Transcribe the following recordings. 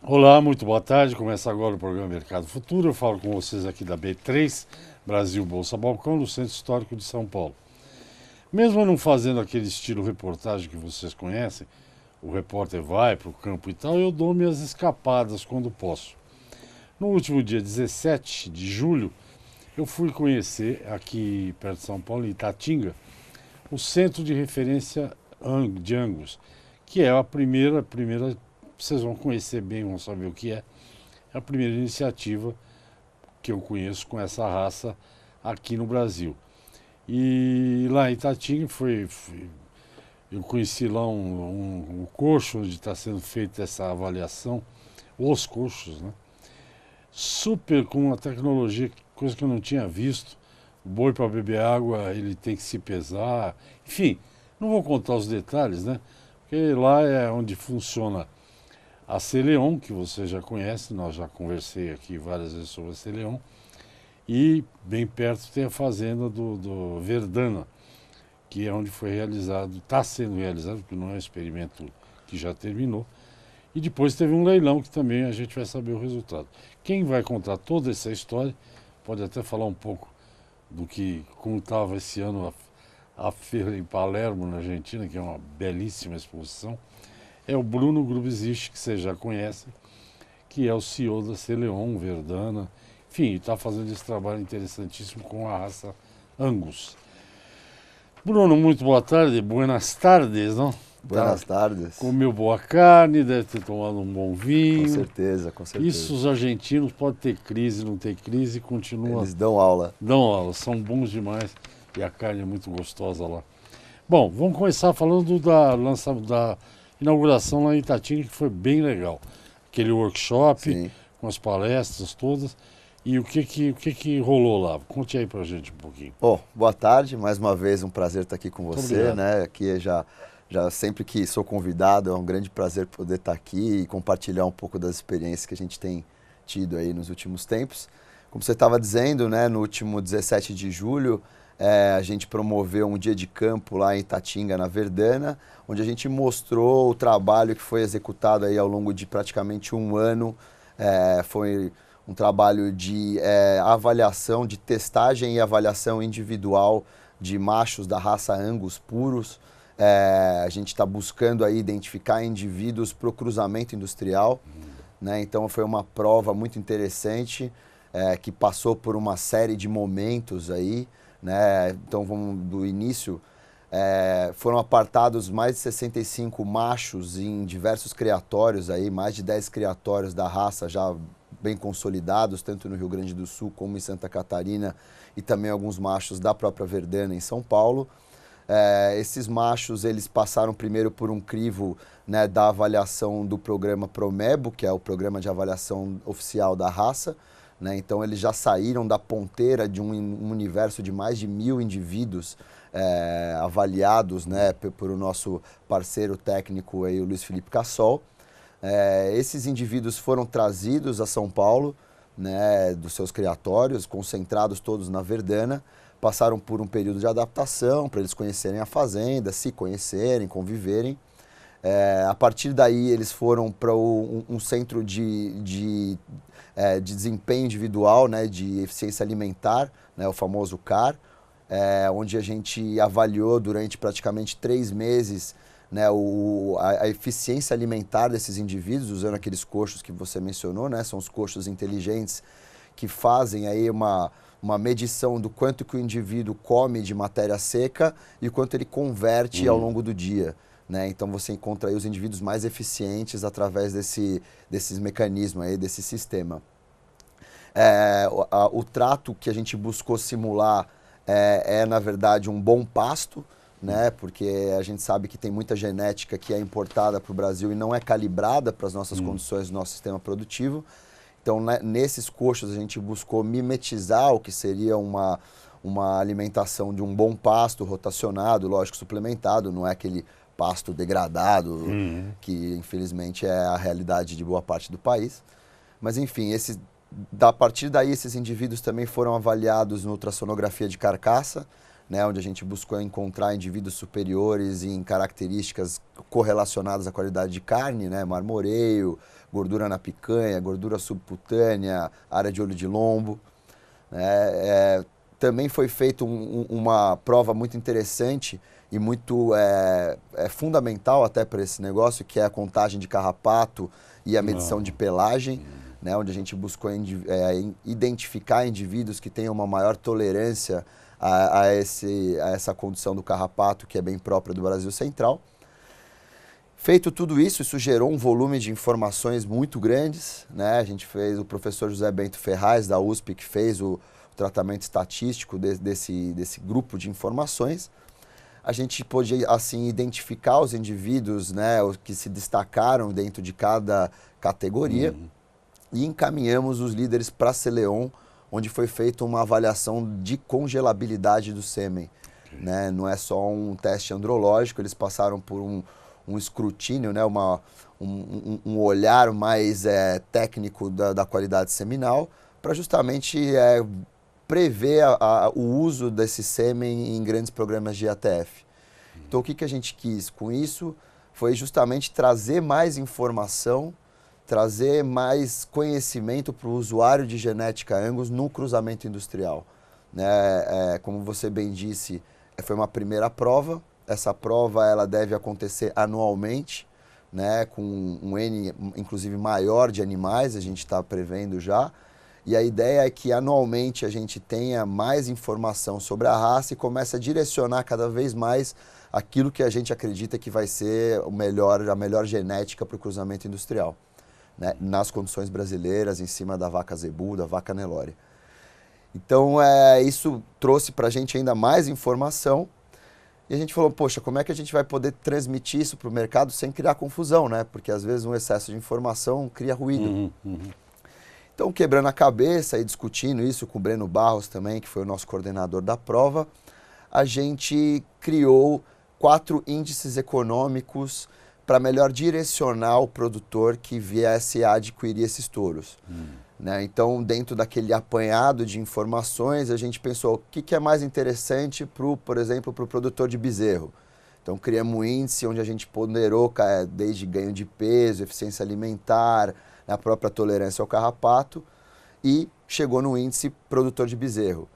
Olá, muito boa tarde. Começa agora o programa Mercado Futuro. Eu falo com vocês aqui da B3, Brasil Bolsa Balcão, no Centro Histórico de São Paulo. Mesmo eu não fazendo aquele estilo reportagem que vocês conhecem, o repórter vai para o campo e tal, eu dou minhas escapadas quando posso. No último dia 17 de julho, eu fui conhecer aqui perto de São Paulo, em Itatinga, o Centro de Referência de Angus, que é a primeira, vocês vão conhecer bem, vão saber o que é a primeira iniciativa que eu conheço com essa raça aqui no Brasil. E lá em Itatinga eu conheci lá um coxo onde está sendo feita essa avaliação, os coxos, né? Super com uma tecnologia, coisa que eu não tinha visto. O boi para beber água, ele tem que se pesar. Enfim, não vou contar os detalhes, né? Porque lá é onde funciona a Celeon, que você já conhece, nós já conversei aqui várias vezes sobre a Celeon. E bem perto tem a fazenda do Verdana, que é onde foi realizado, está sendo realizado, porque não é um experimento que já terminou. E depois teve um leilão que também a gente vai saber o resultado. Quem vai contar toda essa história, pode até falar um pouco do que, como estava esse ano a feira em Palermo, na Argentina, que é uma belíssima exposição, é o Bruno Grubesic, que vocês já conhecem, que é o CEO da Celeon, Verdana. Enfim, está fazendo esse trabalho interessantíssimo com a raça Angus. Bruno, muito boa tarde, buenas tardes, não? Tá, Buenas tardes. comeu boa carne, deve ter tomado um bom Com vinho. certeza, com certeza. Isso os argentinos podem ter crise, não ter crise, continua, Eles dão aula. dão aula, são bons demais e a carne é muito gostosa lá. Bom, vamos começar falando da inauguração lá em Itatinga, que foi bem legal. Aquele workshop Sim. com as palestras todas. E o que que rolou lá? Conte aí pra gente um pouquinho. Boa tarde, mais uma vez um prazer estar aqui com você, obrigado. né? Aqui já sempre que sou convidado, é um grande prazer poder estar aqui e compartilhar um pouco das experiências que a gente tem tido aí nos últimos tempos. Como você estava dizendo, né, no último 17 de julho, a gente promoveu um dia de campo lá em Itatinga, na Verdana, onde a gente mostrou o trabalho que foi executado aí ao longo de praticamente um ano. Foi um trabalho de avaliação, de testagem e avaliação individual de machos da raça Angus puros. A gente está buscando aí identificar indivíduos para o cruzamento industrial, né? Então foi uma prova muito interessante, que passou por uma série de momentos aí, né? Então vamos do início. Foram apartados mais de 65 machos em diversos criatórios aí, mais de 10 criatórios da raça já bem consolidados, tanto no Rio Grande do Sul como em Santa Catarina, e também alguns machos da própria Verdana em São Paulo. Esses machos, eles passaram primeiro por um crivo, né, da avaliação do programa Promebo, que é o programa de avaliação oficial da raça, né? Então eles já saíram da ponteira de um universo de mais de 1.000 indivíduos avaliados, né, por o nosso parceiro técnico aí, o Luiz Felipe Cassol. Esses indivíduos foram trazidos a São Paulo, né, dos seus criatórios, concentrados todos na Verdana, passaram por um período de adaptação para eles conhecerem a fazenda, se conhecerem, conviverem. A partir daí eles foram para um centro de desempenho individual, né, de eficiência alimentar, né, o famoso CAR, onde a gente avaliou durante praticamente 3 meses, né, a eficiência alimentar desses indivíduos, usando aqueles coxos que você mencionou, né, são os coxos inteligentes que fazem aí uma medição do quanto que o indivíduo come de matéria seca e o quanto ele converte ao longo do dia, né? Então você encontra aí os indivíduos mais eficientes através desses mecanismos aí, desse sistema. O trato que a gente buscou simular na verdade, um bom pasto, né? Porque a gente sabe que tem muita genética que é importada para o Brasil e não é calibrada para as nossas condições do nosso sistema produtivo. Então, né, nesses coxos, a gente buscou mimetizar o que seria uma alimentação de um bom pasto rotacionado, lógico, suplementado, não é aquele pasto degradado, que infelizmente é a realidade de boa parte do país. Mas, enfim, a partir daí, esses indivíduos também foram avaliados no ultrassonografia de carcaça, né, onde a gente buscou encontrar indivíduos superiores em características correlacionadas à qualidade de carne, né, marmoreio, gordura na picanha, gordura subcutânea, área de olho de lombo. Também foi feita uma prova muito interessante e muito fundamental até para esse negócio, que é a contagem de carrapato e a medição de pelagem, né, onde a gente buscou identificar indivíduos que tenham uma maior tolerância a essa condição do carrapato, que é bem própria do Brasil Central. Feito tudo isso, isso gerou um volume de informações muito grandes, né? A gente fez, o professor José Bento Ferraz, da USP, que fez o tratamento estatístico desse grupo de informações. A gente pôde, assim, identificar os indivíduos, né, os que se destacaram dentro de cada categoria, e encaminhamos os líderes para a Celeon, onde foi feita uma avaliação de congelabilidade do sêmen. Né? Não é só um teste andrológico, eles passaram por um escrutínio, né? um olhar mais técnico da qualidade seminal, para justamente prever o uso desse sêmen em grandes programas de IATF. Então, o que a gente quis com isso foi justamente trazer mais informação, trazer mais conhecimento para o usuário de genética Angus no cruzamento industrial. Né? Como você bem disse, foi uma primeira prova. Essa prova ela deve acontecer anualmente, né? Com um N, inclusive, maior de animais, a gente está prevendo já. E a ideia é que anualmente a gente tenha mais informação sobre a raça e comece a direcionar cada vez mais aquilo que a gente acredita que vai ser a melhor genética para o cruzamento industrial. Né, nas condições brasileiras, em cima da vaca zebu, da vaca Nelore. Então, isso trouxe para a gente ainda mais informação e a gente falou, poxa, como é que a gente vai poder transmitir isso para o mercado sem criar confusão, né? Porque às vezes um excesso de informação cria ruído. Então, quebrando a cabeça e discutindo isso com o Breno Barros também, que foi o nosso coordenador da prova, a gente criou 4 índices econômicos para melhor direcionar o produtor que viesse a adquirir esses touros. Né? Então, dentro daquele apanhado de informações, a gente pensou o que é mais interessante, por exemplo, para o produtor de bezerro. Então, criamos um índice onde a gente ponderou desde ganho de peso, eficiência alimentar, a própria tolerância ao carrapato, e chegou no índice produtor de bezerro.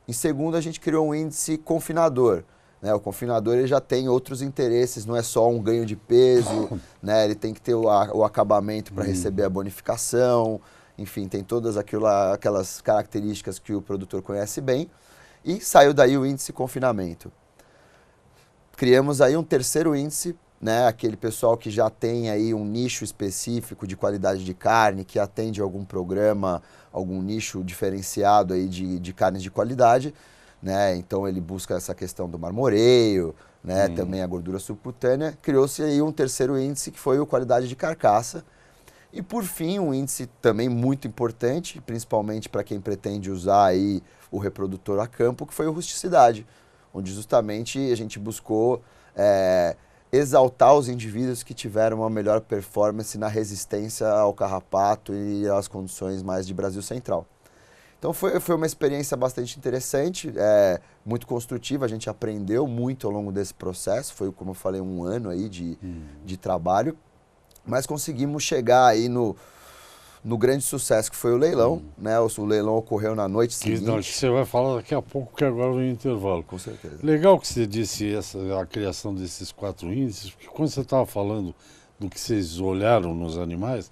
Em segundo, a gente criou um índice confinador. O confinador ele já tem outros interesses, não é só um ganho de peso, né? Ele tem que ter o acabamento para receber a bonificação, enfim, tem todas aquelas características que o produtor conhece bem, e saiu daí o índice confinamento. Criamos aí um terceiro índice, né? Aquele pessoal que já tem aí um nicho específico de qualidade de carne, que atende algum programa, algum nicho diferenciado aí de carnes de qualidade. Né? Então ele busca essa questão do marmoreio, né? Também a gordura subcutânea. Criou-se aí um terceiro índice que foi o qualidade de carcaça. E por fim, um índice também muito importante, principalmente para quem pretende usar aí o reprodutor a campo, que foi o rusticidade, onde justamente a gente buscou exaltar os indivíduos que tiveram uma melhor performance na resistência ao carrapato e às condições mais de Brasil Central. Então foi uma experiência bastante interessante, muito construtiva, a gente aprendeu muito ao longo desse processo, foi, como eu falei, um ano aí de trabalho, mas conseguimos chegar aí no grande sucesso que foi o leilão, né? O leilão ocorreu na noite seguinte. Não, você vai falar daqui a pouco, que agora vem o intervalo. Com certeza. Legal que você disse a criação desses 4 índices, porque quando você estava falando do que vocês olharam nos animais,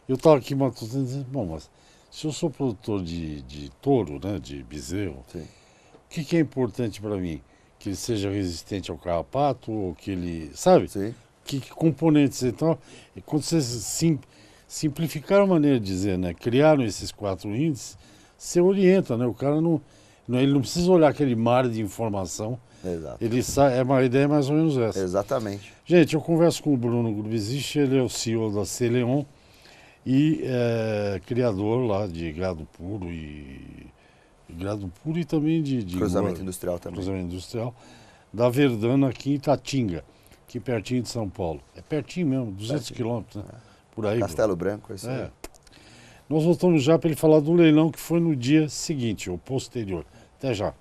eu estava aqui matutando dizendo, bom, mas se eu sou produtor de touro, né, de bezerro, o que é importante para mim? Que ele seja resistente ao carrapato, ou que ele, sabe? Sim. Que componentes? Então, quando vocês simplificaram a maneira de dizer, né, criaram esses 4 índices, você orienta, né? O cara ele não precisa olhar aquele mar de informação. Exato. A ideia é mais ou menos essa. Exatamente. Gente, eu converso com o Bruno Grubezich, ele é o CEO da Celeon, e criador lá de gado puro e também de cruzamento industrial também. Cruzamento industrial da Verdana aqui em Itatinga, aqui pertinho de São Paulo. É pertinho mesmo, 200 quilômetros, né? Por aí. Castelo Branco, isso aí. Nós voltamos já para ele falar do leilão que foi no dia seguinte, ou posterior. Até já.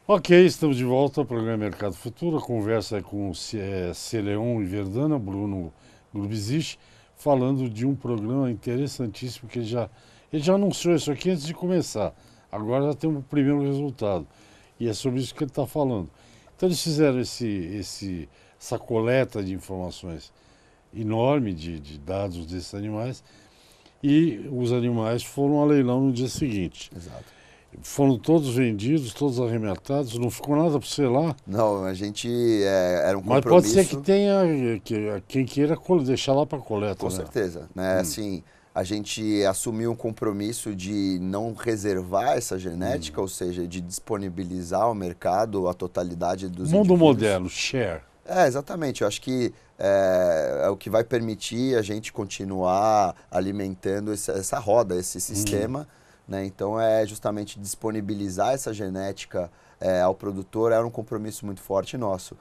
Ok, estamos de volta ao programa Mercado Futuro. A conversa é com o Celeon e Verdana, Bruno Grubizich, falando de um programa interessantíssimo que ele já anunciou isso aqui antes de começar. Agora já tem o primeiro resultado. E é sobre isso que ele está falando. Então eles fizeram essa coleta de informações enorme de dados desses animais e os animais foram a leilão no dia seguinte. Exato. Foram todos vendidos, todos arrematados, não ficou nada para você lá. Não, a gente era um Mas compromisso. pode ser que tenha quem queira deixar lá para coleta. Com né? certeza, né? Assim, a gente assumiu um compromisso de não reservar essa genética, ou seja, de disponibilizar ao mercado a totalidade dos Mundo indivíduos. moderno, share. Exatamente. Eu acho que é o que vai permitir a gente continuar alimentando essa roda, esse sistema. Né? Então, é justamente disponibilizar essa genética ao produtor era um compromisso muito forte nosso.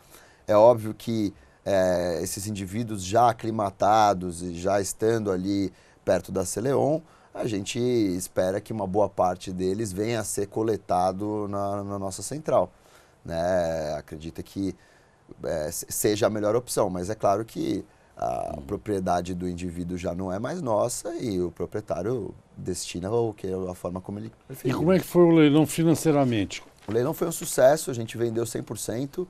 É óbvio que esses indivíduos já aclimatados e já estando ali perto da Celeon, a gente espera que uma boa parte deles venha a ser coletado na nossa central. Né? Acredita que seja a melhor opção, mas é claro que a propriedade do indivíduo já não é mais nossa e o proprietário destina a forma como ele preferir. E como é que foi o leilão financeiramente? O leilão foi um sucesso, a gente vendeu 100%,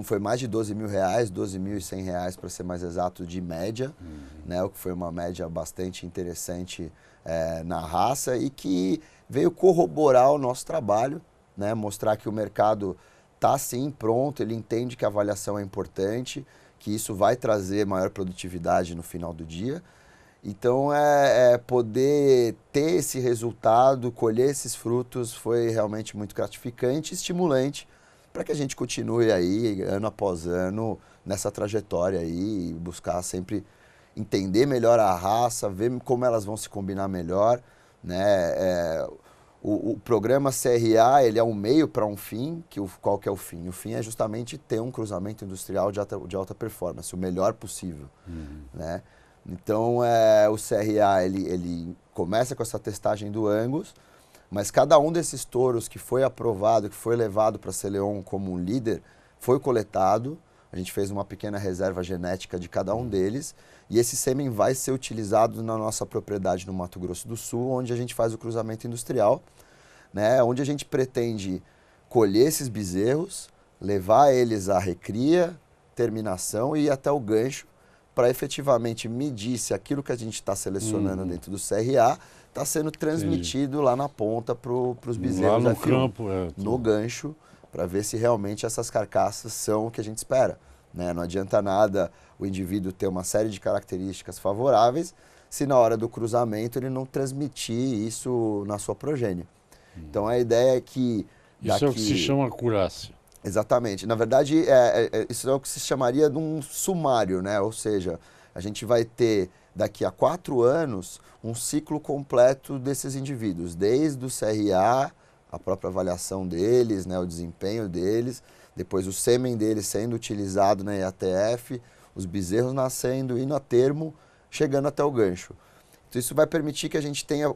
foi mais de R$12 mil, R$12.100 para ser mais exato, de média, né, o que foi uma média bastante interessante na raça e que veio corroborar o nosso trabalho, né, mostrar que o mercado está sim pronto, ele entende que a avaliação é importante, que isso vai trazer maior produtividade no final do dia. Então, poder ter esse resultado, colher esses frutos, foi realmente muito gratificante e estimulante para que a gente continue aí, ano após ano, nessa trajetória aí, e buscar sempre entender melhor a raça, ver como elas vão se combinar melhor, né? O programa CRA, ele é um meio para um fim, qual que é o fim? O fim é justamente ter um cruzamento industrial de alta performance, o melhor possível, né? Então, o CRA, ele começa com essa testagem do Angus, mas cada um desses touros que foi aprovado, que foi levado para a Celeon como um líder, foi coletado. A gente fez uma pequena reserva genética de cada um deles, e esse sêmen vai ser utilizado na nossa propriedade no Mato Grosso do Sul, onde a gente faz o cruzamento industrial, né, onde a gente pretende colher esses bezerros, levar eles à recria, terminação e ir até o gancho, para efetivamente medir se aquilo que a gente está selecionando dentro do CRA está sendo transmitido lá na ponta para os bezerros lá no F1, campo, no gancho, para ver se realmente essas carcaças são o que a gente espera. Né? Não adianta nada o indivíduo ter uma série de características favoráveis se na hora do cruzamento ele não transmitir isso na sua progênie. Então a ideia é que... Isso é o que se chama acurácia. Exatamente. Na verdade, isso é o que se chamaria de um sumário, né? Ou seja, a gente vai ter daqui a 4 anos um ciclo completo desses indivíduos, desde o CRA, a própria avaliação deles, né? O desempenho deles, depois o sêmen deles sendo utilizado na IATF, os bezerros nascendo, indo a termo, chegando até o gancho. Então isso vai permitir que a gente tenha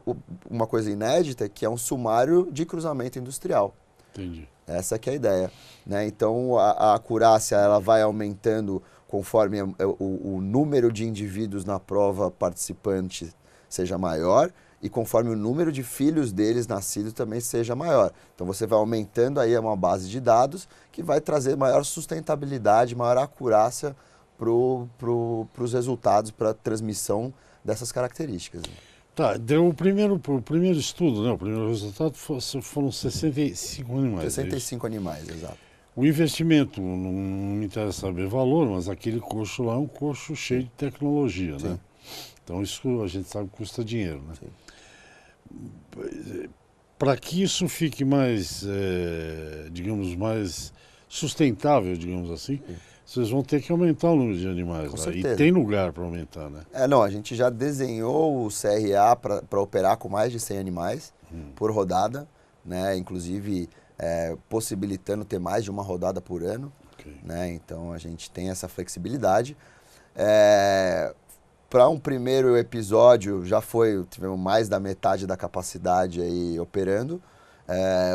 uma coisa inédita, que é um sumário de cruzamento industrial. Entendi. Essa que é a ideia. Né? Então, a acurácia ela vai aumentando conforme o número de indivíduos na prova participante seja maior e conforme o número de filhos deles nascidos também seja maior. Então, você vai aumentando aí uma base de dados que vai trazer maior sustentabilidade, maior acurácia para os resultados, para a transmissão dessas características. Tá, deu o primeiro estudo, né? O primeiro resultado foram 65 animais. 65 animais, exato. O investimento, não me interessa saber valor, mas aquele coxo lá é um coxo cheio de tecnologia, né? Então isso a gente sabe que custa dinheiro, né? Para que isso fique mais, digamos, mais sustentável, digamos assim, vocês vão ter que aumentar o número de animais lá. E tem lugar para aumentar, né? Não, a gente já desenhou o CRA para operar com mais de 100 animais por rodada, né? Inclusive possibilitando ter mais de uma rodada por ano. Né? Então a gente tem essa flexibilidade. Para um primeiro episódio tivemos mais da metade da capacidade aí operando.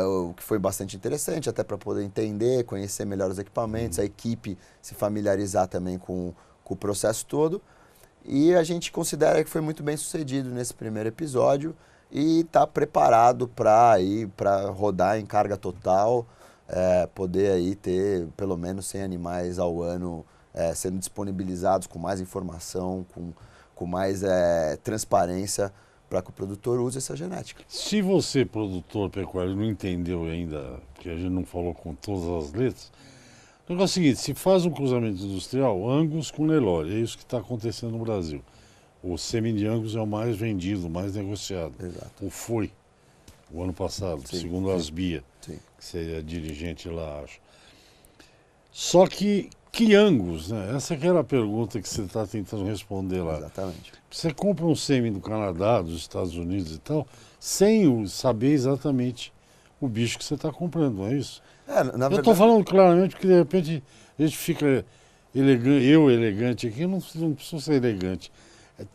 o que foi bastante interessante, até para poder entender, conhecer melhor os equipamentos, a equipe se familiarizar também com o processo todo. E a gente considera que foi muito bem sucedido nesse primeiro episódio e está preparado para rodar em carga total, poder aí ter pelo menos 100 animais ao ano sendo disponibilizados com mais informação, com mais transparência, para que o produtor use essa genética. Se você, produtor pecuário, não entendeu ainda, porque a gente não falou com todas as letras, o negócio é o seguinte, se faz um cruzamento industrial, Angus com Nelore, é isso que está acontecendo no Brasil. O sêmen de Angus é o mais vendido, o mais negociado. Exato. Ou foi, o ano passado, Sim, segundo a Asbia, Sim. que você é dirigente lá, acho. Só que Angus, né? Essa que era a pergunta que você está tentando responder lá. Exatamente. Você compra um sêmen do Canadá, dos Estados Unidos e tal, sem saber exatamente o bicho que você está comprando, não é isso? Eu estou falando claramente porque de repente a gente fica elegante aqui, eu não preciso ser elegante.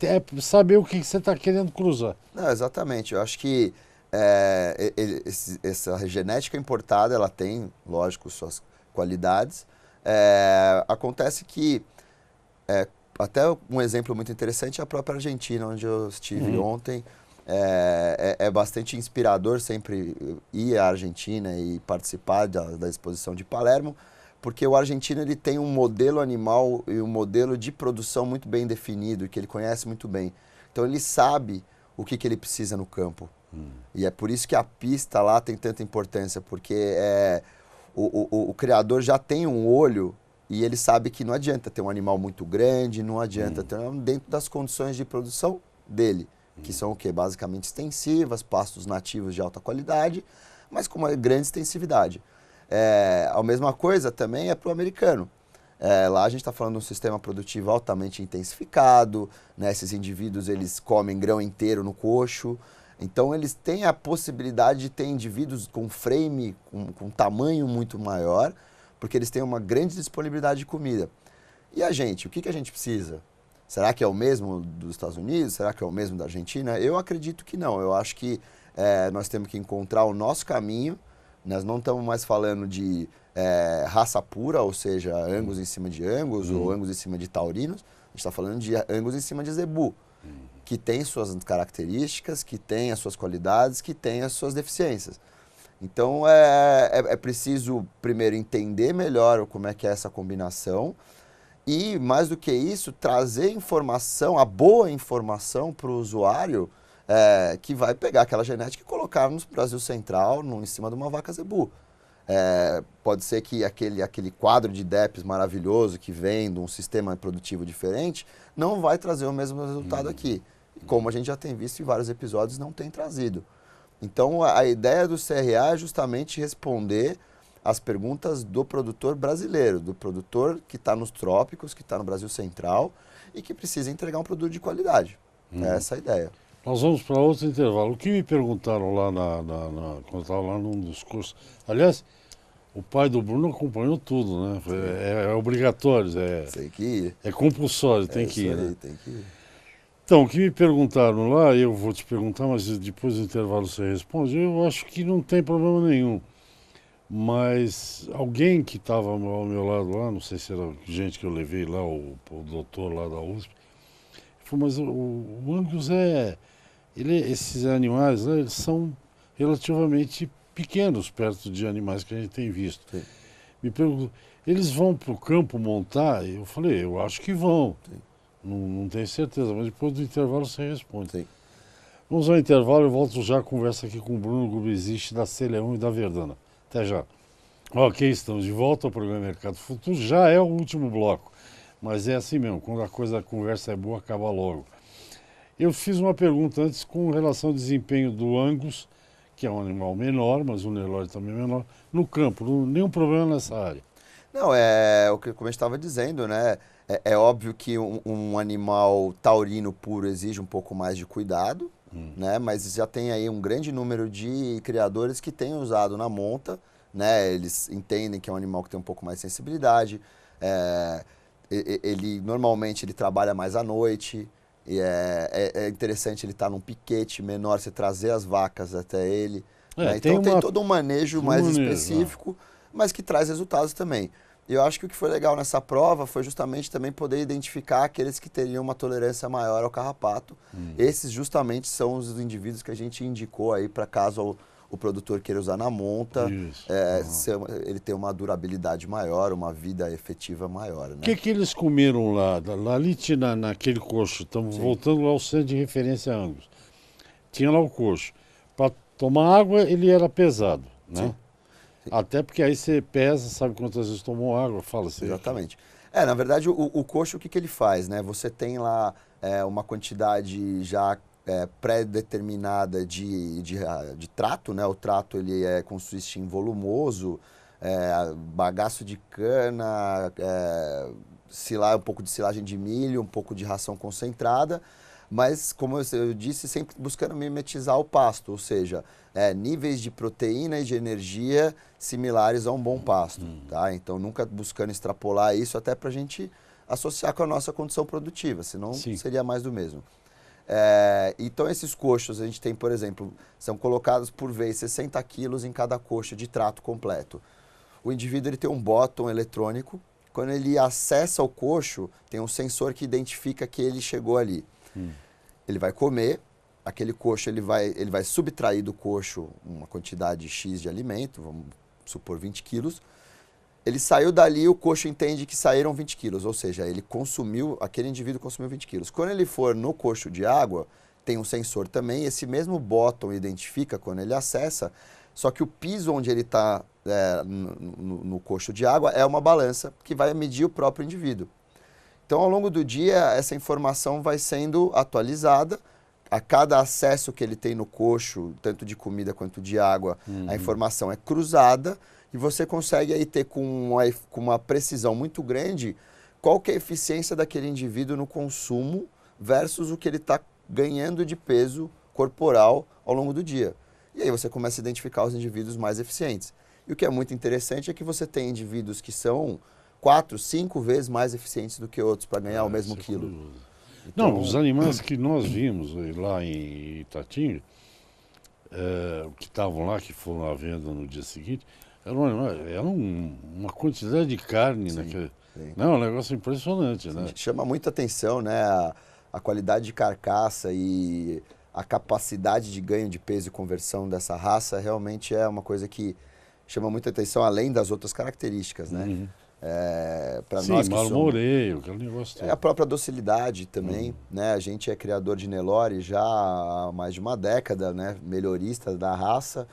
É saber o que você está querendo cruzar. Não, exatamente. Eu acho que essa genética importada, ela tem, lógico, suas qualidades. Acontece que, até um exemplo muito interessante é a própria Argentina, onde eu estive ontem. É bastante inspirador sempre ir à Argentina e participar da exposição de Palermo, porque o argentino ele tem um modelo animal e um modelo de produção muito bem definido, que ele conhece muito bem. Então ele sabe o que ele precisa no campo. E é por isso que a pista lá tem tanta importância, porque o criador já tem um olho e ele sabe que não adianta ter um animal muito grande, não adianta ter dentro das condições de produção dele, que são o quê? Basicamente extensivas, pastos nativos de alta qualidade, mas com uma grande extensividade. A mesma coisa também é para o americano. Lá a gente está falando de um sistema produtivo altamente intensificado, né? Esses indivíduos eles comem grão inteiro no coxo, então eles têm a possibilidade de ter indivíduos com frame, com tamanho muito maior, porque eles têm uma grande disponibilidade de comida. E a gente, o que a gente precisa? Será que é o mesmo dos Estados Unidos? Será que é o mesmo da Argentina? Eu acredito que não. Eu acho que nós temos que encontrar o nosso caminho. Nós não estamos mais falando de raça pura, ou seja, Angus em cima de Angus ou Angus em cima de taurinos. A gente está falando de Angus em cima de zebu, que tem suas características, que tem as suas qualidades, que tem as suas deficiências. Então é preciso primeiro entender melhor como é que é essa combinação e, mais do que isso, trazer informação, a boa informação para o usuário que vai pegar aquela genética e colocar no Brasil Central, em cima de uma vaca zebu. Pode ser que aquele quadro de DEPs maravilhoso que vem de um sistema produtivo diferente não vai trazer o mesmo resultado aqui. E como a gente já tem visto em vários episódios, não tem trazido. Então a ideia do CRA é justamente responder as perguntas do produtor brasileiro, do produtor que está nos trópicos, que está no Brasil Central e que precisa entregar um produto de qualidade. É essa a ideia. Nós vamos para outro intervalo. O que me perguntaram lá quando eu estava lá num dos cursos. Aliás, o pai do Bruno acompanhou tudo, né? É obrigatório, Tem que ir. É compulsório, tem que ir. Isso aí, né? tem que ir. Então, o que me perguntaram lá, eu vou te perguntar, mas depois do intervalo você responde, eu acho que não tem problema nenhum. Mas alguém que estava ao meu lado lá, não sei se era gente que eu levei lá, o doutor lá da USP, falou, mas o Angus esses animais lá, eles são relativamente pequenos perto de animais que a gente tem visto. Sim. Me perguntou, eles vão para o campo montar? Eu falei, eu acho que vão. Sim. Não tenho certeza, mas depois do intervalo você responde. Sim. Vamos ao intervalo, eu volto já, conversa aqui com o Bruno Grubesic da Celeão e da Verdana. Até já. Ok, estamos de volta ao programa Mercado Futuro, já é o último bloco, mas é assim mesmo, quando a conversa é boa, acaba logo. Eu fiz uma pergunta antes com relação ao desempenho do Angus, que é um animal menor, mas o Nelore também é menor, no campo, nenhum problema nessa área. Não, como a gente estava dizendo, né? É óbvio que um animal taurino puro exige um pouco mais de cuidado, né? Mas já tem aí um grande número de criadores que têm usado na monta, né? Eles entendem que é um animal que tem um pouco mais de sensibilidade. Normalmente ele trabalha mais à noite. E é interessante ele estar num piquete menor, você trazer as vacas até ele, Né? Então tem todo um manejo mais específico, mas que traz resultados também. Eu acho que o que foi legal nessa prova foi justamente também poder identificar aqueles que teriam uma tolerância maior ao carrapato. Esses justamente são os indivíduos que a gente indicou aí para caso o produtor queira usar na monta, ele ter uma durabilidade maior, uma vida efetiva maior. Né? O que eles comeram lá? Ali tinha naquele coxo, estamos voltando lá ao centro de referência Angus. Tinha lá o coxo. Para tomar água ele era pesado, né? Sim. Até porque aí você pesa, sabe quantas vezes tomou água, fala assim. Exatamente. Na verdade, o coxo, o que ele faz, né? Você tem lá uma quantidade já pré-determinada de trato, né? O trato ele consiste em volumoso, bagaço de cana, um pouco de silagem de milho, um pouco de ração concentrada, mas, como eu disse, sempre buscando mimetizar o pasto, ou seja, níveis de proteína e de energia similares a um bom pasto. Tá? Então, nunca buscando extrapolar isso, até para a gente associar com a nossa condição produtiva, senão seria mais do mesmo. Então, esses coxos, a gente tem, por exemplo, são colocados por vez 60 quilos em cada coxa de trato completo. O indivíduo ele tem um bottom eletrônico, quando ele acessa o coxo, tem um sensor que identifica que ele chegou ali. Ele vai comer, aquele coxo ele vai subtrair do coxo uma quantidade X de alimento, vamos supor 20 quilos. Ele saiu dali, o coxo entende que saíram 20 quilos, ou seja, aquele indivíduo consumiu 20 quilos. Quando ele for no coxo de água, tem um sensor também, esse mesmo bottom identifica quando ele acessa, só que o piso onde ele está no coxo de água é uma balança que vai medir o próprio indivíduo. Então, ao longo do dia, essa informação vai sendo atualizada. A cada acesso que ele tem no coxo, tanto de comida quanto de água, a informação é cruzada e você consegue aí ter com uma precisão muito grande qual que é a eficiência daquele indivíduo no consumo versus o que ele está ganhando de peso corporal ao longo do dia. E aí você começa a identificar os indivíduos mais eficientes. E o que é muito interessante é que você tem indivíduos que são 4, 5 vezes mais eficientes do que outros para ganhar o mesmo quilo. Então, não, os animais que nós vimos lá em Itatinga, que estavam lá, que foram à venda no dia seguinte, eram uma quantidade de carne. Não, é um negócio impressionante. Né? Chama muita atenção, né? A qualidade de carcaça e a capacidade de ganho de peso e conversão dessa raça realmente é uma coisa que chama muita atenção, além das outras características, né? Para nós que marmoreio, aquele negócio todo. A própria docilidade também, né? A gente é criador de Nelore já há mais de uma década, né? Melhorista da raça,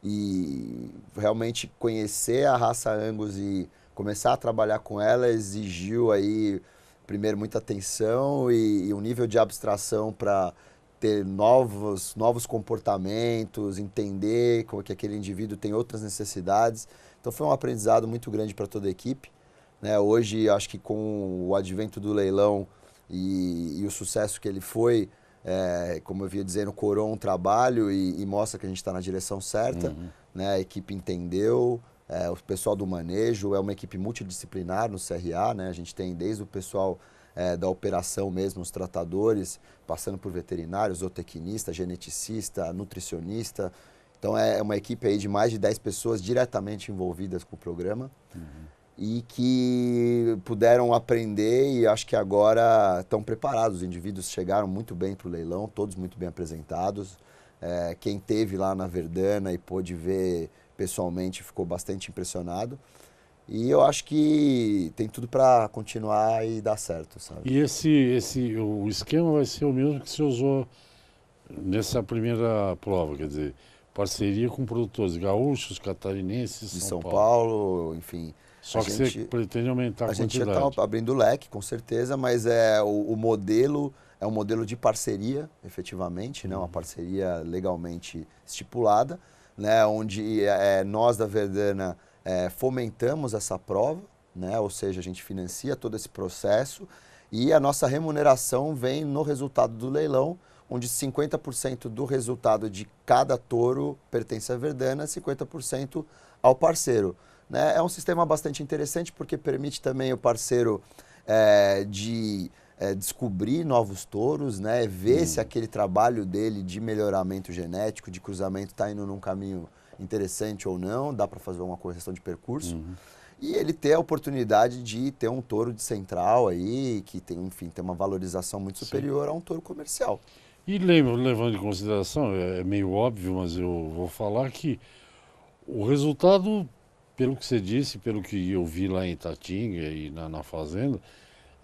e realmente conhecer a raça Angus e começar a trabalhar com ela exigiu aí primeiro muita atenção e um nível de abstração para ter novos comportamentos, entender como que aquele indivíduo tem outras necessidades. Então foi um aprendizado muito grande para toda a equipe. Né? Hoje, acho que com o advento do leilão e o sucesso que ele foi, como eu vinha dizendo, coroa um trabalho e mostra que a gente está na direção certa. Né? A equipe entendeu, o pessoal do manejo, é uma equipe multidisciplinar no CRA. Né? A gente tem desde o pessoal da operação mesmo, os tratadores, passando por veterinários, zootecnista, geneticista, nutricionista. Então é uma equipe aí de mais de 10 pessoas diretamente envolvidas com o programa e que puderam aprender e acho que agora estão preparados. Os indivíduos chegaram muito bem para o leilão, todos muito bem apresentados. Quem esteve lá na Verdana e pôde ver pessoalmente ficou bastante impressionado. E eu acho que tem tudo para continuar e dar certo, sabe? E o esquema vai ser o mesmo que você usou nessa primeira prova, quer dizer, parceria com produtores gaúchos, catarinenses, de São Paulo, enfim. Só que você pretende aumentar a quantidade. A gente já está abrindo o leque, com certeza, mas o modelo é um modelo de parceria, efetivamente, né? Uma parceria legalmente estipulada, né? Onde nós da Verdana fomentamos essa prova, né? Ou seja, a gente financia todo esse processo e a nossa remuneração vem no resultado do leilão, onde 50% do resultado de cada touro pertence à Verdana, 50% ao parceiro. Né? É um sistema bastante interessante porque permite também o parceiro de descobrir novos touros, né? Ver se aquele trabalho dele de melhoramento genético, de cruzamento, está indo num caminho interessante ou não, dá para fazer uma correção de percurso. E ele ter a oportunidade de ter um touro de central aí, que tem, enfim, tem uma valorização muito superior a um touro comercial. E levando em consideração, é meio óbvio, mas eu vou falar que o resultado, pelo que você disse, pelo que eu vi lá em Itatinga e na fazenda,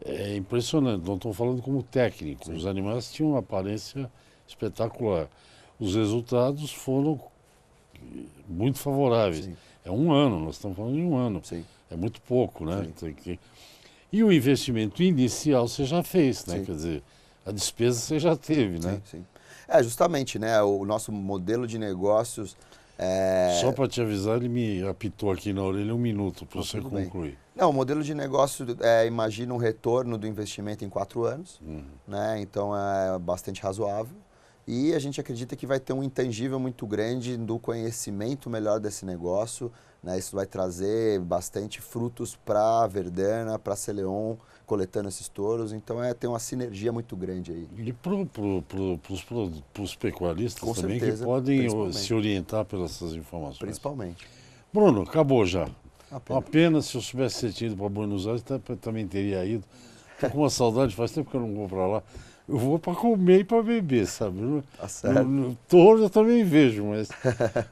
é impressionante. Não estou falando como técnico. Sim. Os animais tinham uma aparência espetacular. Os resultados foram muito favoráveis. Sim. É um ano, nós estamos falando de um ano. Sim. É muito pouco, né? E o investimento inicial você já fez, né? Sim. Quer dizer, a despesa você já teve, né? Sim, sim. Justamente, né? O nosso modelo de negócios... Só para te avisar, ele me apitou aqui na orelha 1 minuto para você concluir. Bem. Não, o modelo de negócio imagina um retorno do investimento em 4 anos, né? Então é bastante razoável. E a gente acredita que vai ter um intangível muito grande do conhecimento melhor desse negócio, né? Isso vai trazer bastante frutos para a Verdana, para a Celeon, coletando esses touros. Então tem uma sinergia muito grande aí. E para os pecuaristas com também, certeza, que podem se orientar pelas essas informações. Principalmente. Bruno, acabou já. Apenas se eu soubesse que você tinha ido para Buenos Aires, também teria ido. Estou com uma saudade, faz tempo que eu não vou para lá. Eu vou para comer e para beber, sabe? Tá certo. No touro eu também vejo, mas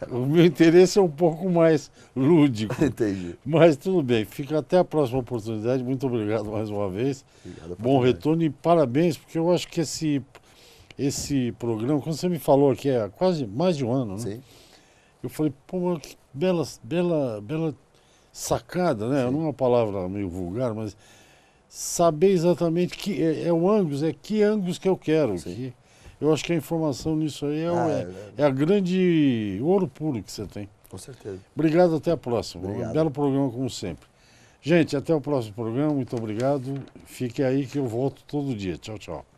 o meu interesse é um pouco mais lúdico. Entendi. Mas tudo bem, fica até a próxima oportunidade. Muito obrigado mais uma vez. Obrigado. Bom retorno e parabéns, porque eu acho que esse programa, quando você me falou aqui, é quase mais de um ano, né? Sim. Eu falei, pô, que bela sacada, né? Não é uma palavra meio vulgar, mas saber exatamente que é o Angus, que Angus que eu quero. Que eu acho que a informação nisso aí é a grande ouro puro que você tem. Com certeza. Obrigado, até a próxima. Obrigado. Um belo programa como sempre. Gente, até o próximo programa, muito obrigado. Fique aí que eu volto todo dia. Tchau, tchau.